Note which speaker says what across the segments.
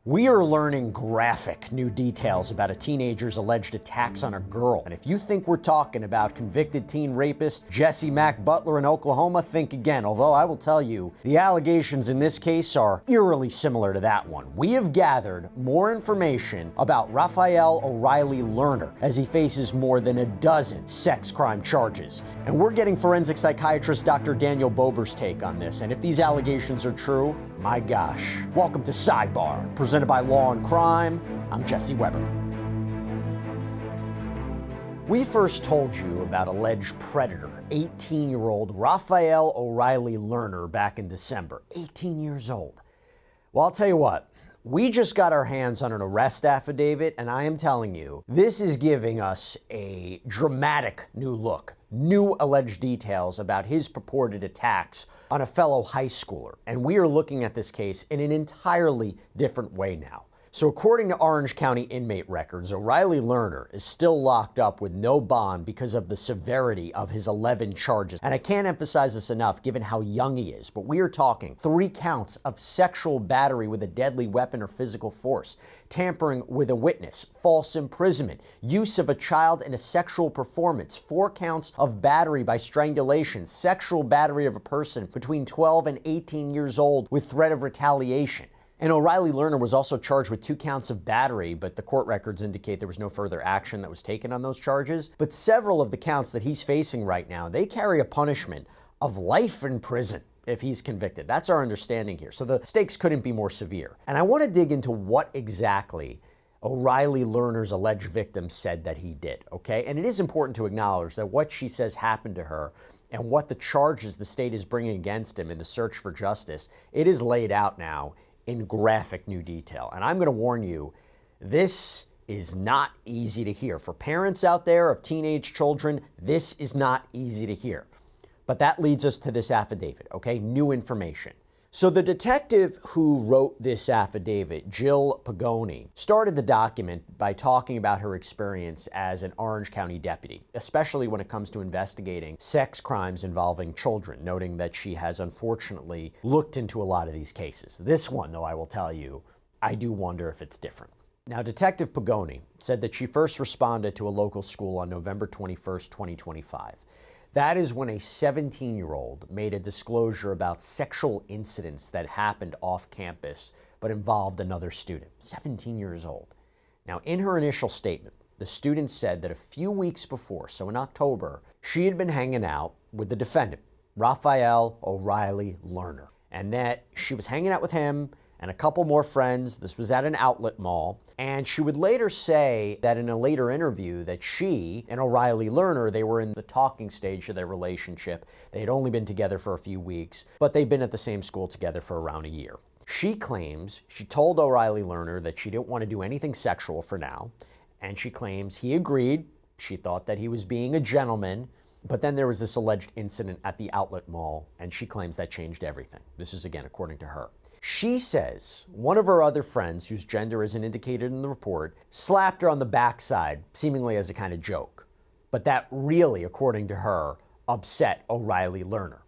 Speaker 1: We are learning graphic new details about a teenager's alleged attacks on a girl. And if you think we're talking about convicted teen rapist Jesse Mack Butler in Oklahoma, think again. Although I will tell you, the allegations in this case are eerily similar to that one. We have gathered more information about Rafael O'Reilly Lerner as he faces more than a dozen sex crime charges. And we're getting forensic psychiatrist Dr. Daniel Bober's take on this. And if these allegations are true, my gosh. Welcome to Sidebar, presented by Law&Crime. I'm Jesse Weber. We first told you about alleged predator, 18-year-old Rafael O'Reilly Lerner, back in December. 18 years old. Well, I'll tell you what. We just got our hands on an arrest affidavit, and I am telling you, this is giving us a dramatic new look, new alleged details about his purported attacks on a fellow high schooler. And we are looking at this case in an entirely different way now. So according to Orange County inmate records, O'Reilly Lerner is still locked up with no bond because of the severity of his 11 charges. And I can't emphasize this enough given how young he is, but we are talking 3 counts of sexual battery with a deadly weapon or physical force, tampering with a witness, false imprisonment, use of a child in a sexual performance, 4 counts of battery by strangulation, sexual battery of a person between 12 and 18 years old with threat of retaliation. And O'Reilly Lerner was also charged with 2 counts of battery, but the court records indicate there was no further action that was taken on those charges. But several of the counts that he's facing right now, they carry a punishment of life in prison if he's convicted. That's our understanding here. So the stakes couldn't be more severe. And I want to dig into what exactly O'Reilly Lerner's alleged victim said that he did, okay? And it is important to acknowledge that what she says happened to her and what the charges the state is bringing against him in the search for justice, it is laid out now in graphic new detail. And I'm going to warn you, this is not easy to hear. For parents out there of teenage children, this is not easy to hear. But that leads us to this affidavit, okay? New information. So the detective who wrote this affidavit, Jill Pagoni, started the document by talking about her experience as an Orange County deputy, especially when it comes to investigating sex crimes involving children, noting that she has unfortunately looked into a lot of these cases. This one, though, I will tell you, I do wonder if it's different. Now, Detective Pagoni said that she first responded to a local school on November 21st, 2025. That is when a 17-year-old made a disclosure about sexual incidents that happened off campus but involved another student, 17 years old. Now, in her initial statement, the student said that a few weeks before, so in October, she had been hanging out with the defendant, Rafael O'Reilly Lerner, and that she was hanging out with him and a couple more friends. This was at an outlet mall. And she would later say that in a later interview that she and O'Reilly Lerner, they were in the talking stage of their relationship. They had only been together for a few weeks, but they'd been at the same school together for around a year. She claims she told O'Reilly Lerner that she didn't want to do anything sexual for now. And she claims he agreed. She thought that he was being a gentleman. But then there was this alleged incident at the outlet mall, and she claims that changed everything. This is, again, according to her. She says one of her other friends, whose gender isn't indicated in the report, slapped her on the backside, seemingly as a kind of joke. But that really, according to her, upset O'Reilly Lerner.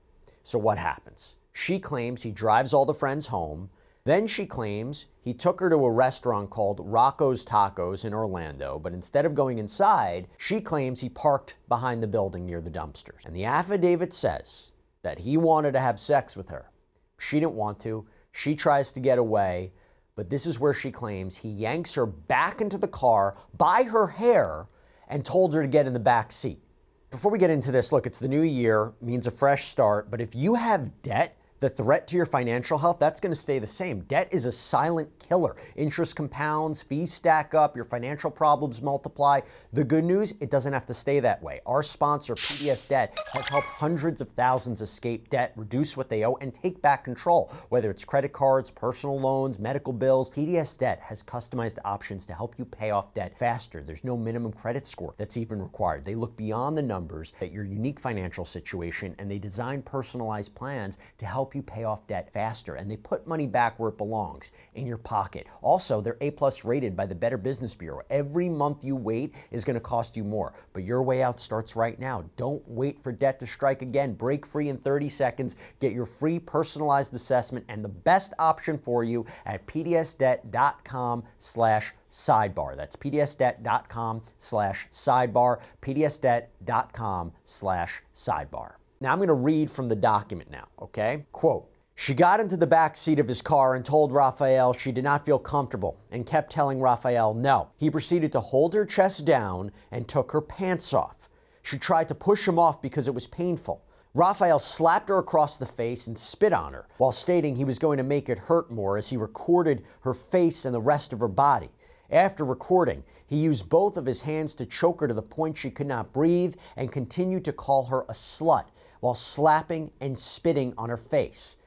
Speaker 1: So what happens? She claims he drives all the friends home. Then she claims he took her to a restaurant called Rocco's Tacos in Orlando, but instead of going inside, she claims he parked behind the building near the dumpsters. And the affidavit says that he wanted to have sex with her. She didn't want to. She tries to get away, but this is where she claims he yanks her back into the car by her hair and told her to get in the back seat. Before we get into this, look, it's the new year, means a fresh start, but if you have debt, the threat to your financial health, that's going to stay the same. Debt is a silent killer. Interest compounds, fees stack up, your financial problems multiply. The good news, it doesn't have to stay that way. Our sponsor, PDS Debt, has helped hundreds of thousands escape debt, reduce what they owe, and take back control. Whether it's credit cards, personal loans, medical bills, PDS Debt has customized options to help you pay off debt faster. There's no minimum credit score that's even required. They look beyond the numbers at your unique financial situation, and they design personalized plans to help help you pay off debt faster, and they put money back where it belongs, in your pocket. Also, they're A+ rated by the Better Business Bureau. Every month you wait is going to cost you more, but your way out starts right now. Don't wait for debt to strike again. Break free in 30 seconds. Get your free personalized assessment and the best option for you at pdsdebt.com/sidebar. That's pdsdebt.com/sidebar, pdsdebt.com/sidebar. Now I'm going to read from the document now, okay? Quote, "She got into the back seat of his car and told Rafael she did not feel comfortable and kept telling Rafael no. He proceeded to hold her chest down and took her pants off. She tried to push him off because it was painful. Rafael slapped her across the face and spit on her while stating he was going to make it hurt more as he recorded her face and the rest of her body. After recording, he used both of his hands to choke her to the point she could not breathe and continued to call her a slut while slapping and spitting on her face.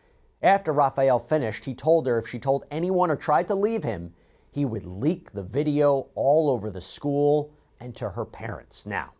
Speaker 1: After Rafael finished, he told her if she told anyone or tried to leave him, he would leak the video all over the school and to her parents." Now,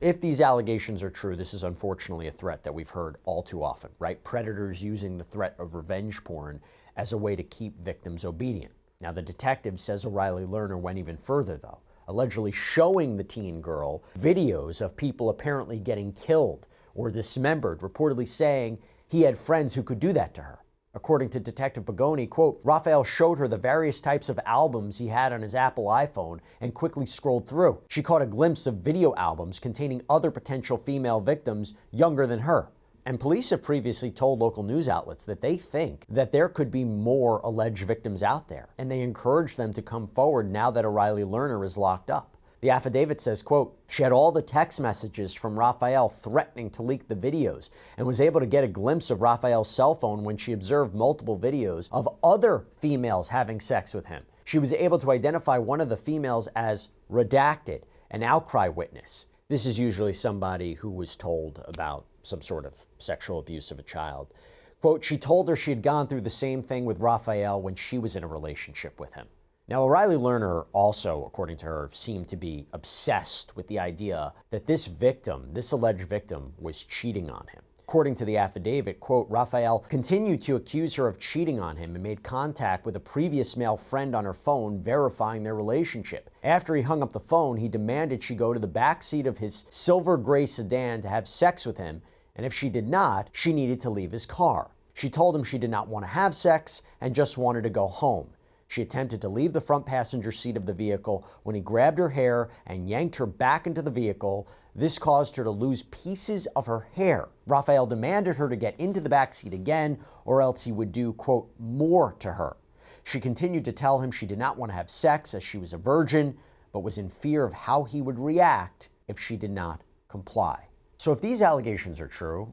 Speaker 1: if these allegations are true, this is unfortunately a threat that we've heard all too often, right? Predators using the threat of revenge porn as a way to keep victims obedient. Now, the detective says O'Reilly Lerner went even further, though, allegedly showing the teen girl videos of people apparently getting killed or dismembered, reportedly saying he had friends who could do that to her. According to Detective Pagoni, quote, "Rafael showed her the various types of albums he had on his Apple iPhone and quickly scrolled through. She caught a glimpse of video albums containing other potential female victims younger than her." And police have previously told local news outlets that they think that there could be more alleged victims out there, and they encourage them to come forward now that O'Reilly Lerner is locked up. The affidavit says, quote, "She had all the text messages from Rafael threatening to leak the videos and was able to get a glimpse of Rafael's cell phone when she observed multiple videos of other females having sex with him. She was able to identify one of the females as redacted, an outcry witness." This is usually somebody who was told about some sort of sexual abuse of a child. Quote, "She told her she had gone through the same thing with Rafael when she was in a relationship with him." Now, O'Reilly Lerner also, according to her, seemed to be obsessed with the idea that this victim, this alleged victim, was cheating on him. According to the affidavit, quote, "Rafael continued to accuse her of cheating on him and made contact with a previous male friend on her phone, verifying their relationship. After he hung up the phone, he demanded she go to the back seat of his silver gray sedan to have sex with him, and if she did not, she needed to leave his car. She told him she did not want to have sex and just wanted to go home. She attempted to leave the front passenger seat of the vehicle when he grabbed her hair and yanked her back into the vehicle. This caused her to lose pieces of her hair. Rafael demanded her to get into the back seat again, or else he would do, quote, more to her. She continued to tell him she did not want to have sex as she was a virgin, but was in fear of how he would react if she did not comply." So if these allegations are true,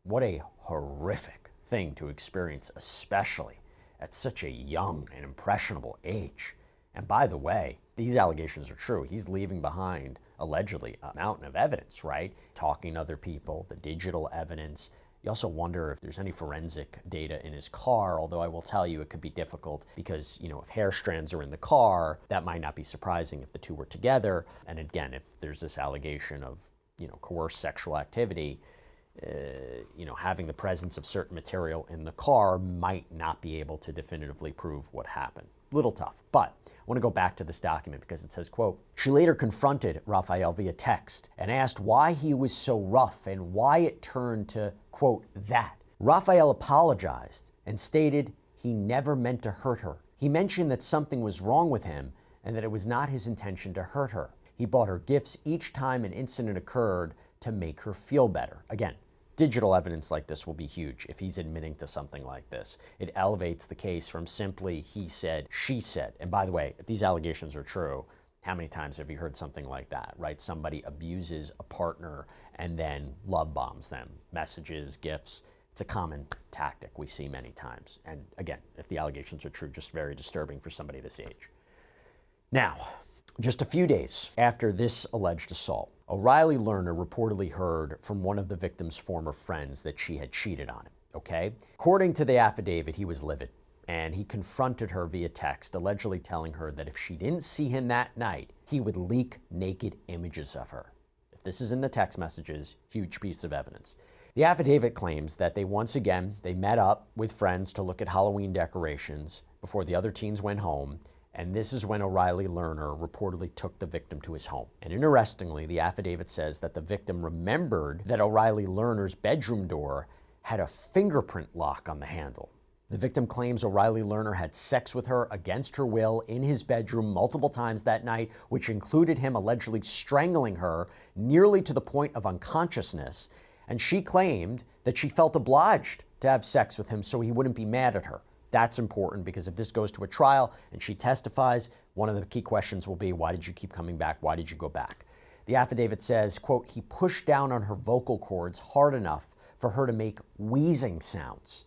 Speaker 1: what a horrific thing to experience, especially at such a young and impressionable age. And by the way, these allegations are true. He's leaving behind, allegedly, a mountain of evidence, right? Talking to other people, the digital evidence. You also wonder if there's any forensic data in his car, although I will tell you it could be difficult because, if hair strands are in the car, that might not be surprising if the two were together. And again, if there's this allegation of, coerced sexual activity, having the presence of certain material in the car might not be able to definitively prove what happened. Little tough, but I want to go back to this document because it says, quote, "She later confronted Rafael via text and asked why he was so rough and why it turned to, quote, that. Rafael apologized and stated he never meant to hurt her. He mentioned that something was wrong with him and that it was not his intention to hurt her. He bought her gifts each time an incident occurred to make her feel better." Again, digital evidence like this will be huge if he's admitting to something like this. It elevates the case from simply he said, she said. And by the way, if these allegations are true, how many times have you heard something like that, right? Somebody abuses a partner and then love bombs them. Messages, gifts. It's a common tactic we see many times. And again, if the allegations are true, just very disturbing for somebody this age. Now, just a few days after this alleged assault, O'Reilly Lerner reportedly heard from one of the victim's former friends that she had cheated on him, okay? According to the affidavit, he was livid, and he confronted her via text, allegedly telling her that if she didn't see him that night, he would leak naked images of her. If this is in the text messages, huge piece of evidence. The affidavit claims that they met up with friends to look at Halloween decorations before the other teens went home, and this is when O'Reilly Lerner reportedly took the victim to his home. And interestingly, the affidavit says that the victim remembered that O'Reilly Lerner's bedroom door had a fingerprint lock on the handle. The victim claims O'Reilly Lerner had sex with her against her will in his bedroom multiple times that night, which included him allegedly strangling her nearly to the point of unconsciousness. And she claimed that she felt obliged to have sex with him so he wouldn't be mad at her. That's important because if this goes to a trial and she testifies, one of the key questions will be, why did you keep coming back? Why did you go back? The affidavit says, quote, he pushed down on her vocal cords hard enough for her to make wheezing sounds.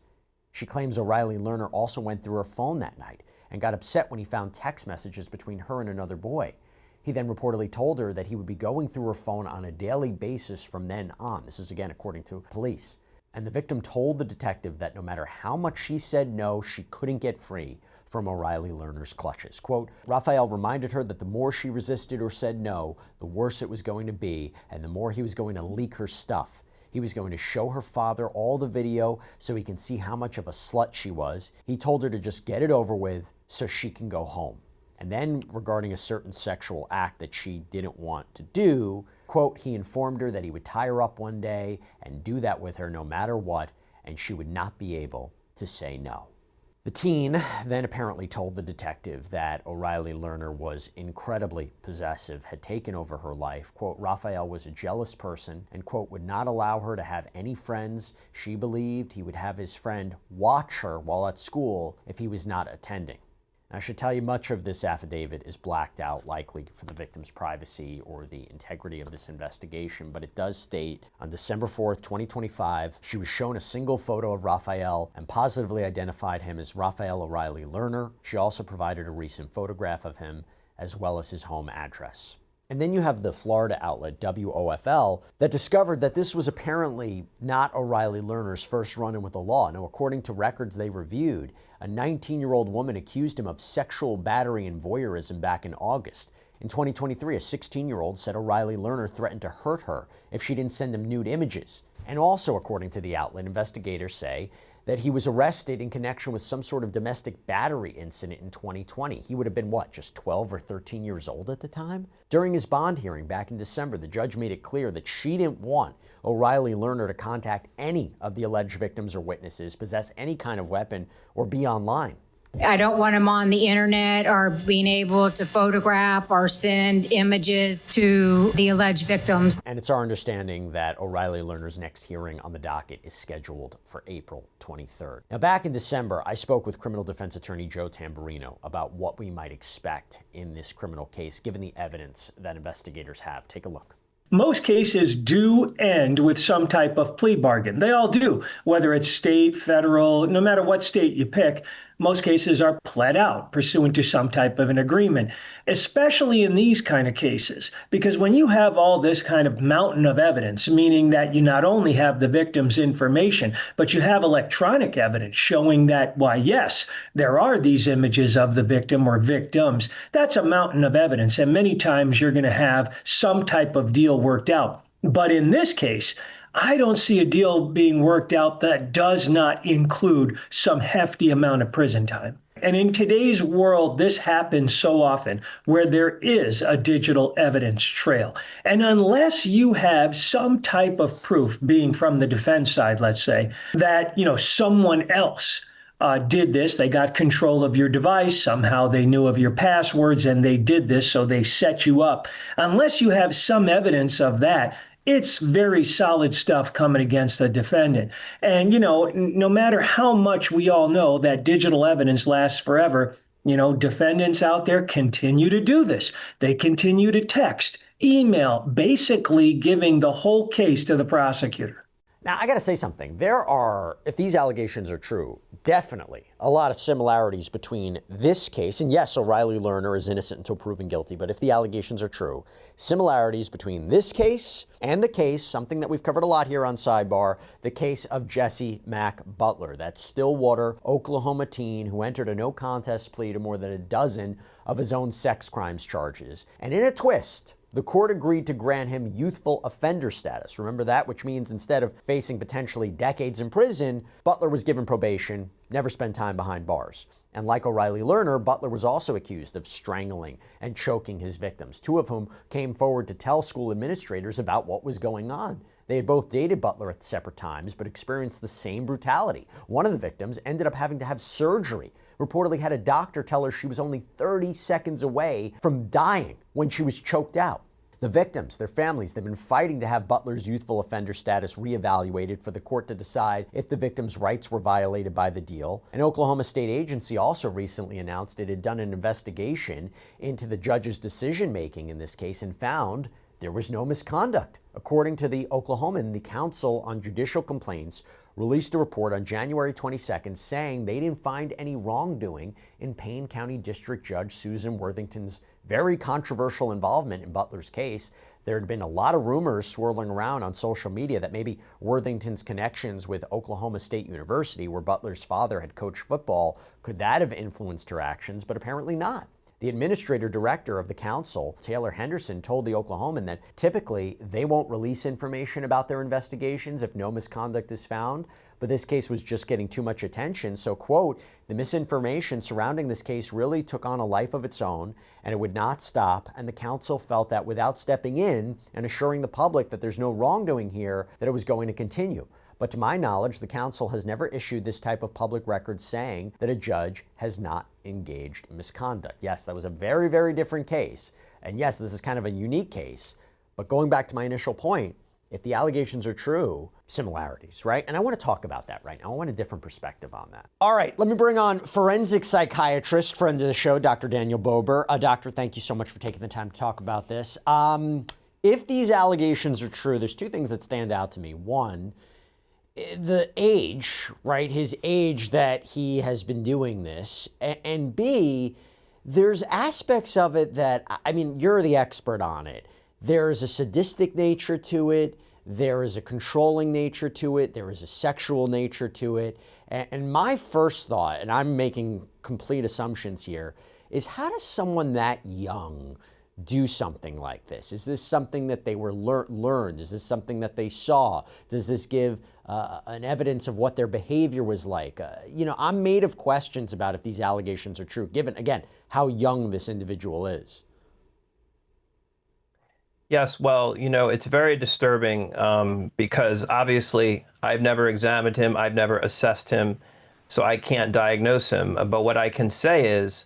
Speaker 1: She claims O'Reilly Lerner also went through her phone that night and got upset when he found text messages between her and another boy. He then reportedly told her that he would be going through her phone on a daily basis from then on. This is again according to police. And the victim told the detective that no matter how much she said no, she couldn't get free from O'Reilly Lerner's clutches. Quote, Rafael reminded her that the more she resisted or said no, the worse it was going to be, and the more he was going to leak her stuff. He was going to show her father all the video so he can see how much of a slut she was. He told her to just get it over with so she can go home. And then regarding a certain sexual act that she didn't want to do, quote, he informed her that he would tie her up one day and do that with her no matter what, and she would not be able to say no. The teen then apparently told the detective that O'Reilly Lerner was incredibly possessive, had taken over her life. Quote, Rafael was a jealous person and, quote, would not allow her to have any friends. She believed he would have his friend watch her while at school if he was not attending. Now, I should tell you, much of this affidavit is blacked out, likely for the victim's privacy or the integrity of this investigation, but it does state on December 4th, 2025, she was shown a single photo of Rafael and positively identified him as Rafael O'Reilly Lerner. She also provided a recent photograph of him as well as his home address. And then you have the Florida outlet WOFL that discovered that this was apparently not O'Reilly Lerner's first run-in with the law. Now, according to records they reviewed, a 19-year-old woman accused him of sexual battery and voyeurism back in August. In 2023, a 16-year-old said O'Reilly Lerner threatened to hurt her if she didn't send him nude images. And also, according to the outlet, investigators say that he was arrested in connection with some sort of domestic battery incident in 2020. He would have been, what, just 12 or 13 years old at the time? During his bond hearing back in December, the judge made it clear that she didn't want O'Reilly Lerner to contact any of the alleged victims or witnesses, possess any kind of weapon, or be online.
Speaker 2: I don't want him on the internet or being able to photograph or send images to the alleged victims.
Speaker 1: And it's our understanding that O'Reilly Lerner's next hearing on the docket is scheduled for April 23rd. Now, back in December, I spoke with criminal defense attorney Joe Tamburino about what we might expect in this criminal case, given the evidence that investigators have. Take a look.
Speaker 3: Most cases do end with some type of plea bargain. They all do, whether it's state, federal, no matter what state you pick. Most cases are pled out pursuant to some type of an agreement, especially in these kind of cases, because when you have all this kind of mountain of evidence, meaning that you not only have the victim's information, but you have electronic evidence showing that, why, yes, there are these images of the victim or victims, that's a mountain of evidence. And many times you're going to have some type of deal worked out. But in this case, I don't see a deal being worked out that does not include some hefty amount of prison time. And in today's world, this happens so often where there is a digital evidence trail. And unless you have some type of proof, being from the defense side, let's say, that, someone else did this, they got control of your device, somehow they knew of your passwords and they did this, so they set you up. Unless you have some evidence of that, it's very solid stuff coming against the defendant. And, no matter how much we all know that digital evidence lasts forever, defendants out there continue to do this. They continue to text, email, basically giving the whole case to the prosecutor.
Speaker 1: Now, I got to say something. There are, if these allegations are true, definitely a lot of similarities between this case, and yes, O'Reilly Lerner is innocent until proven guilty, but if the allegations are true, similarities between this case and the case, something that we've covered a lot here on Sidebar, the case of Jesse Mack Butler, that Stillwater, Oklahoma teen who entered a no contest plea to more than a dozen of his own sex crimes charges. And in a twist, The court agreed to grant him youthful offender status. Remember that? Which means instead of facing potentially decades in prison, Butler was given probation, never spent time behind bars. And like O'Reilly Lerner, Butler was also accused of strangling and choking his victims, two of whom came forward to tell school administrators about what was going on. They had both dated Butler at separate times, but experienced the same brutality. One of the victims ended up having to have surgery, reportedly had a doctor tell her she was only 30 seconds away from dying when she was choked out. The victims, their families, they've been fighting to have Butler's youthful offender status reevaluated for the court to decide if the victim's rights were violated by the deal. An Oklahoma state agency also recently announced it had done an investigation into the judge's decision-making in this case and found there was no misconduct. According to the Oklahoman, the Council on Judicial Complaints released a report on January 22nd saying they didn't find any wrongdoing in Payne County District Judge Susan Worthington's very controversial involvement in Butler's case. There had been a lot of rumors swirling around on social media that maybe Worthington's connections with Oklahoma State University, where Butler's father had coached football, could that have influenced her actions, but apparently not. The administrator director of the council, Taylor Henderson, told the Oklahoman that typically they won't release information about their investigations if no misconduct is found, but this case was just getting too much attention. So, quote, the misinformation surrounding this case really took on a life of its own, and it would not stop, and the council felt that without stepping in and assuring the public that there's no wrongdoing here, that it was going to continue. But to my knowledge, the council has never issued this type of public record saying that a judge has not engaged in misconduct. Yes, that was a very, very different case. And yes, this is kind of a unique case. But going back to my initial point, if the allegations are true, similarities, right? And I want to talk about that right now. I want a different perspective on that. All right, let me bring on forensic psychiatrist, friend of the show, Dr. Daniel Bober. Doctor, thank you so much for taking the time to talk about this. If these allegations are true, there's two things that stand out to me. One, the age, right? His age that he has been doing this. And B, there's aspects of it that, I mean, you're the expert on it. There is a sadistic nature to it. There is a controlling nature to it. There is a sexual nature to it. And my first thought, and I'm making complete assumptions here, is how does someone that young do something like this? Is this something that they were learned? Is this something that they saw? Does this give an evidence of what their behavior was like? I'm made of questions about if these allegations are true, given, again, how young this individual is.
Speaker 4: Yes, well, it's very disturbing because obviously I've never examined him, I've never assessed him, so I can't diagnose him. But what I can say is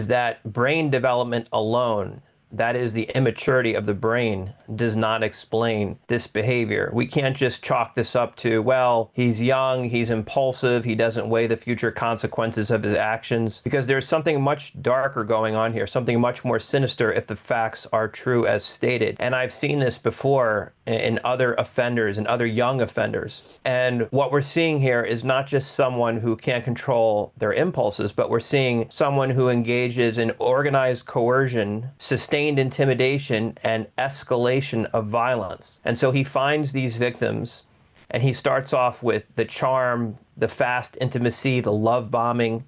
Speaker 4: that brain development alone, that is the immaturity of the brain, does not explain this behavior. We can't just chalk this up to, well, he's young, he's impulsive, he doesn't weigh the future consequences of his actions, because there's something much darker going on here, something much more sinister if the facts are true as stated. And I've seen this before in other offenders and other young offenders. And what we're seeing here is not just someone who can't control their impulses, but we're seeing someone who engages in organized coercion, sustained intimidation, and escalation of violence. And so he finds these victims and he starts off with the charm, the fast intimacy, the love bombing,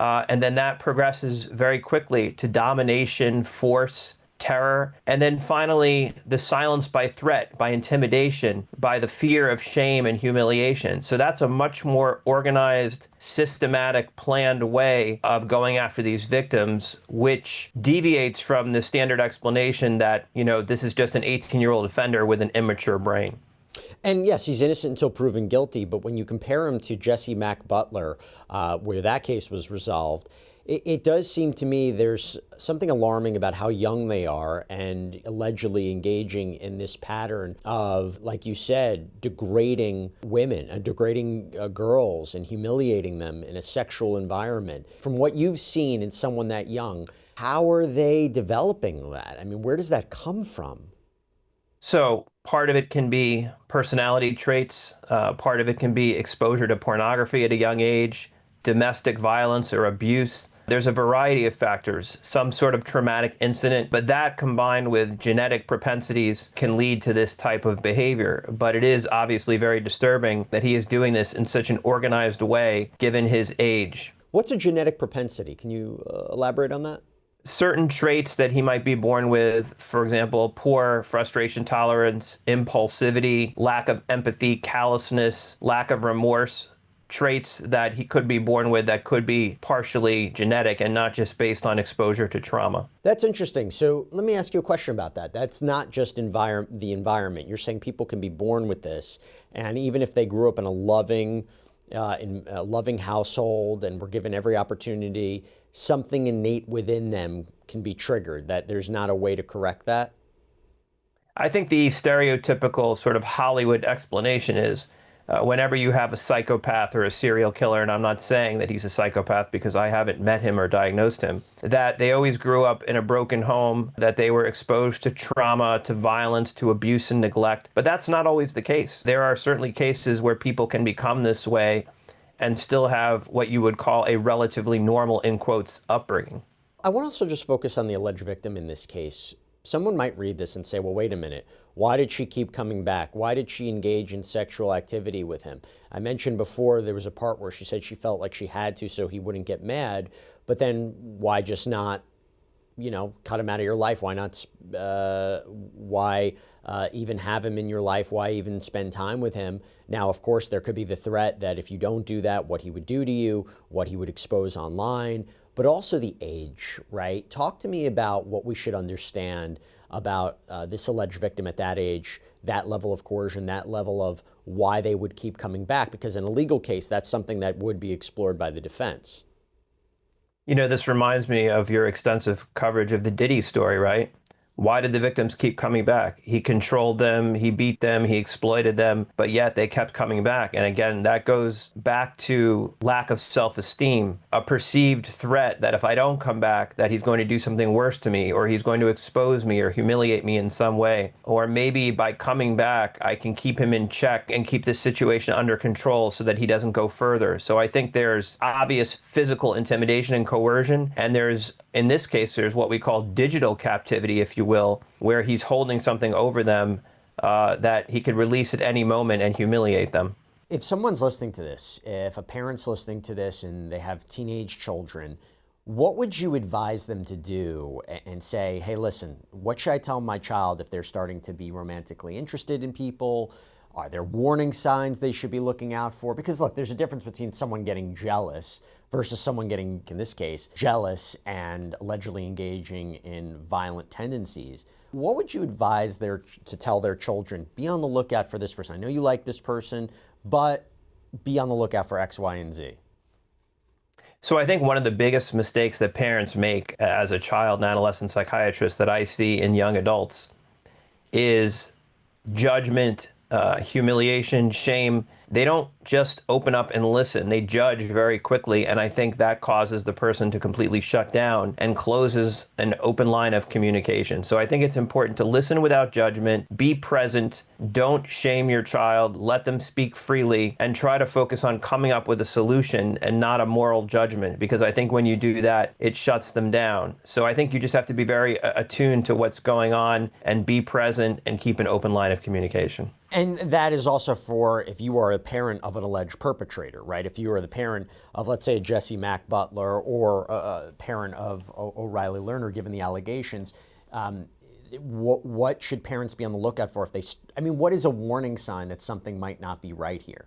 Speaker 4: and then that progresses very quickly to domination, force, terror, and then finally the silence by threat, by intimidation, by the fear of shame and humiliation. So that's a much more organized, systematic, planned way of going after these victims, which deviates from the standard explanation that, this is just an 18-year-old offender with an immature brain.
Speaker 1: And yes, he's innocent until proven guilty, but when you compare him to Jesse Mack Butler, where that case was resolved, it does seem to me there's something alarming about how young they are and allegedly engaging in this pattern of, like you said, degrading women and degrading girls and humiliating them in a sexual environment. From what you've seen in someone that young, how are they developing that? I mean, where does that come from?
Speaker 4: So part of it can be personality traits. Part of it can be exposure to pornography at a young age, domestic violence or abuse. There's a variety of factors, some sort of traumatic incident, but that combined with genetic propensities can lead to this type of behavior. But it is obviously very disturbing that he is doing this in such an organized way, given his age.
Speaker 1: What's a genetic propensity? Can you elaborate on that?
Speaker 4: certain traits that he might be born with, for example, poor frustration tolerance, impulsivity, lack of empathy, callousness, lack of remorse, traits that he could be born with that could be partially genetic and not just based on exposure to trauma.
Speaker 1: That's interesting. So let me ask you a question about that. That's not just the environment. You're saying people can be born with this, and even if they grew up in a loving household and were given every opportunity, something innate within them can be triggered, that there's not a way to correct that?
Speaker 4: I think the stereotypical sort of Hollywood explanation is whenever you have a psychopath or a serial killer, and I'm not saying that he's a psychopath because I haven't met him or diagnosed him, that they always grew up in a broken home, that they were exposed to trauma, to violence, to abuse and neglect. But that's not always the case. There are certainly cases where people can become this way and still have what you would call a relatively normal, in quotes, upbringing.
Speaker 1: I want to also just focus on the alleged victim in this case. Someone might read this and say, well, wait a minute. Why did she keep coming back? Why did she engage in sexual activity with him? I mentioned before there was a part where she said she felt like she had to so he wouldn't get mad, but then why just not, cut him out of your life? Why not, even have him in your life? Why even spend time with him? Now, of course, there could be the threat that if you don't do that, what he would do to you, what he would expose online, but also the age, right? Talk to me about what we should understand about this alleged victim at that age, that level of coercion, that level of why they would keep coming back, because in a legal case, that's something that would be explored by the defense.
Speaker 4: This reminds me of your extensive coverage of the Diddy story, right? Why did the victims keep coming back? He controlled them, he beat them, he exploited them, but yet they kept coming back. And again, that goes back to lack of self-esteem, a perceived threat that if I don't come back, that he's going to do something worse to me, or he's going to expose me or humiliate me in some way. Or maybe by coming back, I can keep him in check and keep this situation under control so that he doesn't go further. So I think there's obvious physical intimidation and coercion, and in this case, there's what we call digital captivity, if you will, where he's holding something over them that he could release at any moment and humiliate them.
Speaker 1: If someone's listening to this, if a parent's listening to this and they have teenage children, what would you advise them to do and say, hey, listen, what should I tell my child if they're starting to be romantically interested in people? Are there warning signs they should be looking out for? Because look, there's a difference between someone getting jealous versus someone getting, in this case, jealous and allegedly engaging in violent tendencies. What would you advise to tell their children? Be on the lookout for this person. I know you like this person, but be on the lookout for X, Y, and Z.
Speaker 4: So I think one of the biggest mistakes that parents make as a child and adolescent psychiatrist that I see in young adults is judgment, humiliation, shame. They don't just open up and listen. They judge very quickly, and I think that causes the person to completely shut down and closes an open line of communication. So I think it's important to listen without judgment, be present, don't shame your child, let them speak freely, and try to focus on coming up with a solution and not a moral judgment, because I think when you do that, it shuts them down. So I think you just have to be very attuned to what's going on and be present and keep an open line of communication.
Speaker 1: And that is also for if you are a parent of an alleged perpetrator, right? If you are the parent of, let's say, Jesse Mack Butler or a parent of O'Reilly Lerner, given the allegations, what should parents be on the lookout for if what is a warning sign that something might not be right here?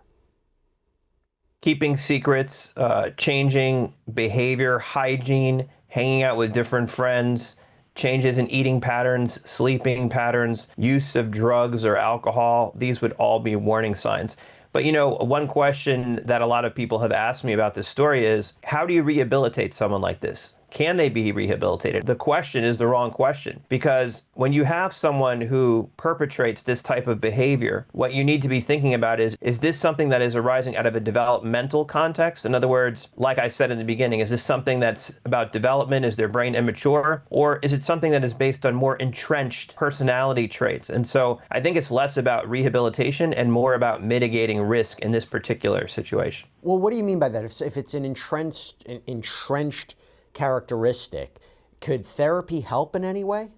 Speaker 4: Keeping secrets, changing behavior, hygiene, hanging out with different friends, changes in eating patterns, sleeping patterns, use of drugs or alcohol. These would all be warning signs. But one question that a lot of people have asked me about this story is, how do you rehabilitate someone like this? Can they be rehabilitated? The question is the wrong question, because when you have someone who perpetrates this type of behavior, what you need to be thinking about is this something that is arising out of a developmental context? In other words, like I said in the beginning, is this something that's about development? Is their brain immature? Or is it something that is based on more entrenched personality traits? And so I think it's less about rehabilitation and more about mitigating risk in this particular situation.
Speaker 1: Well, what do you mean by that? If it's an entrenched characteristic, could therapy help in any way?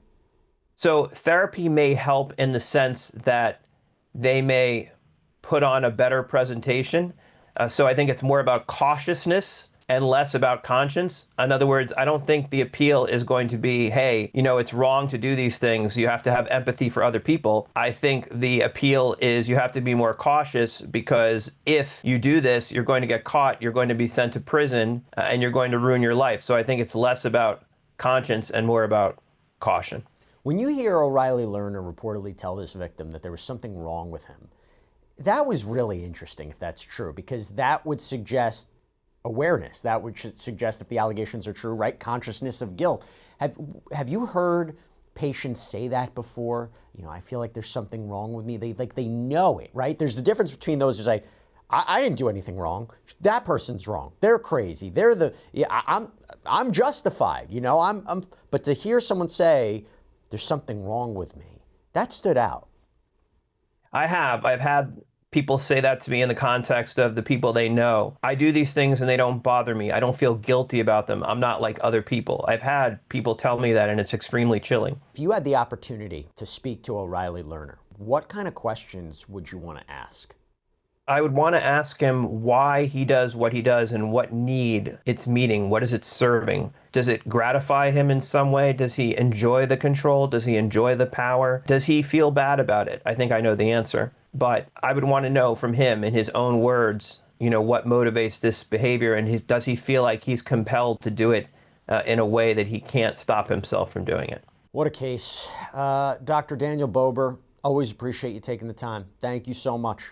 Speaker 4: So therapy may help in the sense that they may put on a better presentation. So I think it's more about cautiousness and less about conscience. In other words, I don't think the appeal is going to be, hey, it's wrong to do these things. You have to have empathy for other people. I think the appeal is you have to be more cautious, because if you do this, you're going to get caught, you're going to be sent to prison, and you're going to ruin your life. So I think it's less about conscience and more about caution.
Speaker 1: When you hear O'Reilly Lerner reportedly tell this victim that there was something wrong with him, that was really interesting if that's true, because that would suggest awareness. That would suggest, if the allegations are true, right, consciousness of guilt. Have you heard patients say that before? I feel like there's something wrong with me. They know it, right? There's the difference between those who say, I didn't do anything wrong. That person's wrong. They're crazy. I'm justified. But to hear someone say there's something wrong with me, that stood out.
Speaker 4: I've had people say that to me in the context of the people they know. I do these things and they don't bother me. I don't feel guilty about them. I'm not like other people. I've had people tell me that, and it's extremely chilling.
Speaker 1: If you had the opportunity to speak to O'Reilly Lerner, what kind of questions would you want to ask?
Speaker 4: I would want to ask him why he does what he does and what need it's meeting. What is it serving? Does it gratify him in some way? Does he enjoy the control? Does he enjoy the power? Does he feel bad about it? I think I know the answer. But I would want to know from him, in his own words, what motivates this behavior, and does he feel like he's compelled to do it in a way that he can't stop himself from doing it?
Speaker 1: What a case. Dr. Daniel Bober, always appreciate you taking the time. Thank you so much.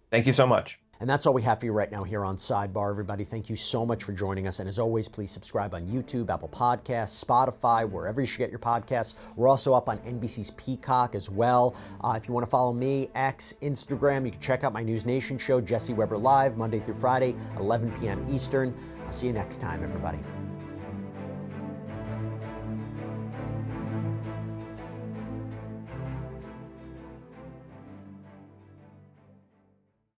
Speaker 4: Thank you so much.
Speaker 1: And that's all we have for you right now here on Sidebar, everybody. Thank you so much for joining us. And as always, please subscribe on YouTube, Apple Podcasts, Spotify, wherever you should get your podcasts. We're also up on NBC's Peacock as well. If you want to follow me, X, Instagram, you can check out my News Nation show, Jesse Weber Live, Monday through Friday, 11 p.m. Eastern. I'll see you next time, everybody.